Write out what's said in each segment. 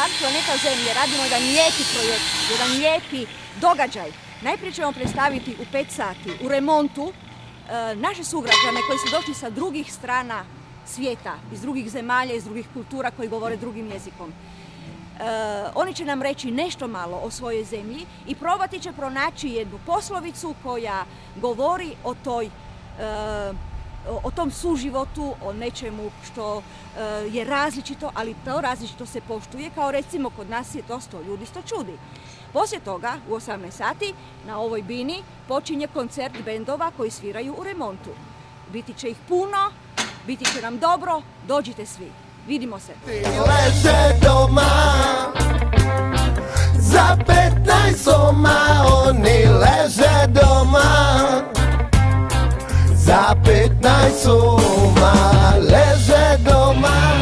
Park Planeta Zemlje radimo jedan lijepi projekt, jedan lijepi događaj. Najprije ćemo predstaviti u 5 sati u remontu naše sugrađane koji su došli sa drugih strana svijeta, iz drugih zemalja, iz drugih kultura koji govore drugim jezikom. Oni će nam reći nešto malo o svojoj zemlji i probati će pronaći jednu poslovicu koja govori o tom suživotu, o nečemu što je različito, ali to različito se poštuje, kao recimo kod nas je to 100 ljudi 100 čudi. Poslije toga, u 18 sati, na ovoj bini počinje koncert bendova koji sviraju u remontu. Biti će ih puno, biti će nam dobro, dođite svi. Vidimo se. Leže doma, za 15 soma, oni leže doma. Za 15 soma, leže doma.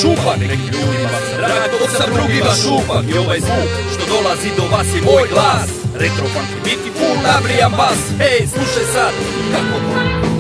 Šupak, nekim ljudima drago dok sam drugima šupak. I ovaj zvuk što dolazi do vas je moj glas. Retro funk, biti full nabrijan bas. Hej, slušaj sad, kako to?